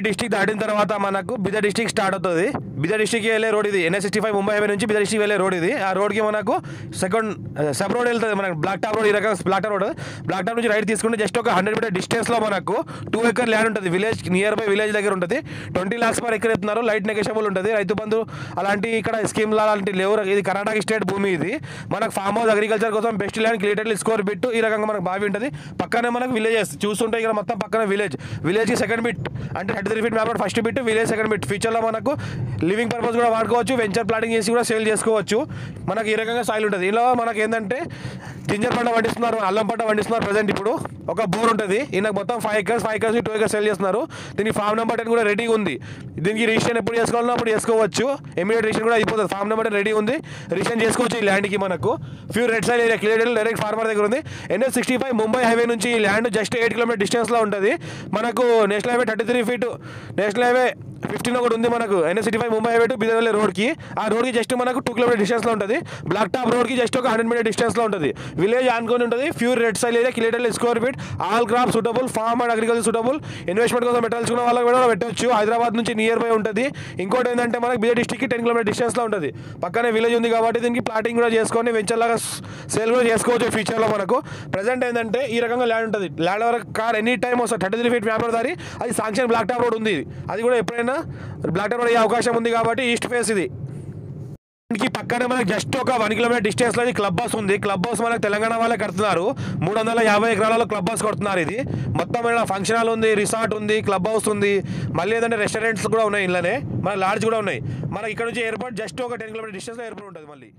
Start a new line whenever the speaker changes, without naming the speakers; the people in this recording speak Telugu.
డిస్ట్రిక్ట్ దాటిన తర్వాత మనకు బిదర్ డిస్ట్రిక్ట్ స్టార్ట్ అవుతుంది. బిదర్ డిస్ట్రిక్ట్కి వెళ్ళే రోడ్ ఇది. NH65 ముంబై హైవే నుంచి బిదర్ డిస్ట్రిక్ట్ వెళ్ళే రోడ్ ఇది. ఆ రోడ్కి మనకు సెకండ్ సబ్ రోడ్ వెళ్తుంది. మనకు బ్లాక్ టాప్ రోడ్, ఈ రకంగా black top road. Black top నుంచి రైట్ తీసుకుంటే జస్ట్ ఒక 100 మీటర్ డిస్టెన్స్లో మనకు 2 ఎకర్ ల్యాండ్ ఉంటుంది. విలేజ్ నియర్ బై విలేజ్ దగ్గర ఉంటుంది. 20 lakhs per ఎకర్ ఎత్తున్నారు. లైట్ నెగోషియబుల్ ఉంటుంది. రైతు బంధు అలాంటి ఇక్కడ స్కీమ్ అలాంటి లేవు. ఇది కర్ణాటక స్టేట్ భూమి. ఇది మనకు ఫామ్ హౌస్ అగ్రికల్చర్ కోసం best land clearly score bit. ఈ రకంగా మనకు బావి ఉంటుంది. పక్కనే మనకు విలేజెస్ చూస్తుంటే ఇక్కడ మొత్తం పక్కన విలేజ్కి సెకండ్ బిట్ అంటే 33 feet map road first bit, village second bit. ఫ్యూచర్లో మనకు లివింగ్ పర్పస్ కూడా వాడుకోవచ్చు, వెంచర్ ప్లాటింగ్ చేసి కూడా సేల్ చేసుకోవచ్చు. మనకు ఈ రకంగా సాయిల్ ఉంటుంది. ఇలా మనకు ఏంటంటే జింజర్ పంట పండిస్తున్నారు, అల్లం పంట పండిస్తున్నారు. ప్రజెంట్ ఇప్పుడు ఒక బోర్ ఉంటుంది. ఈయనకు మొత్తం 5 acres 2 acres సేల్ చేస్తున్నారు. దీనికి ఫామ్ నెంబర్ 10 కూడా రెడీగా ఉంది. దీనికి రిజిస్ట్రేషన్ ఎప్పుడు చేసుకోవాలన్నా అప్పుడు చేసుకోవచ్చు. ఇమీడియట్ రిజిస్ట్రేషన్ కూడా అయిపోతుంది. ఫామ్ నెంబర్ 10 రెడీ ఉంది. రిజిస్ట్రేషన్ చేసుకోవచ్చు. ఈ ల్యాండ్కి మనకు pure red soil area clear direct farmer దగ్గర ఉంది. NH65 ముంబై హైవే నుంచి ఈ ల్యాండ్ జస్ట్ 8 kilometer డిస్టెన్స్లో ఉంటుంది. మనకు national highway 33 feet, national highway 15 ఒకటి ఉంది. మనకు NH65 Mumbai highway to Bidar వెళ్ళే రోడ్కి, ఆ రోడ్కి జస్ట్ మనకు 2 kilometer డిస్టెన్స్లో ఉంటుంది. బ్లాక్ టాప్ రోడ్కి జస్ట్ ఒక 100 meter డిస్టెన్స్లో ఉంటుంది. విలేజ్ ఆనుకొని ఉంటుంది. Pure red soil area clear square feet. All crop suitable, farm and agriculture suitable. Investment కోసం పెట్టాల్సుకున్న వాళ్ళకి కూడా పెట్టవచ్చు. హైదరాబాద్ నుంచి నియర్ బై ఉంటుంది. ఇంకోటి ఏంటంటే మనకు బిదర్ డిస్ట్రిక్ట్కి 10 kilometer డిస్టెన్స్లో ఉంటుంది. పక్కనే విలేజ్ ఉంది కాబట్టి దీనికి ప్లాటింగ్ కూడా చేసుకొని వెంచర్ లాగా సేల్ కూడా చేసుకోవచ్చు ఫ్యూచర్లో. మనకు ప్రజెంట్ ఏంటంటే ఈ రకంగా ల్యాండ్ ఉంటుంది. ల్యాండ్ వరకు కార్ ఎనీ టైం వస్తుంది. 33 feet మ్యాప్ రోడ్ దారి. అది సాంక్షన్ బ్లాక్ టాప్ రోడ్ ఉంది. అది కూడా ఎప్పుడైనా బ్లాక్ టాప్ రోడ్ అయ్యే అవకాశం ఉంది కాబట్టి ఈస్ట్ ఫేస్ ఇది. దీనికి పక్కనే మనకు జస్ట్ ఒక 1 kilometer డిస్టెన్స్లో ఇది క్లబ్ హౌస్ ఉంది. క్లబ్ హౌస్ మనకు తెలంగాణ వాళ్ళే కడుతున్నారు. 350 ఎకరాలలో క్లబ్ హౌస్ కడుతున్నారు. ఇది మొత్తం ఫంక్షన్ హాల్ ఉంది, రిసార్ట్ ఉంది, క్లబ్ హౌస్ ఉంది. మళ్ళీ ఏదంటే రెస్టారెంట్స్ కూడా ఉన్నాయి. ఇళ్ళనే మన లాడ్జ్ కూడా ఉన్నాయి. మనకి ఇక్కడ నుంచి ఎయిర్పోర్ట్ జస్ట్ ఒక 10 kilometer డిస్టెన్స్లో ఎయిర్పోర్ట్ ఉంటుంది. మళ్ళీ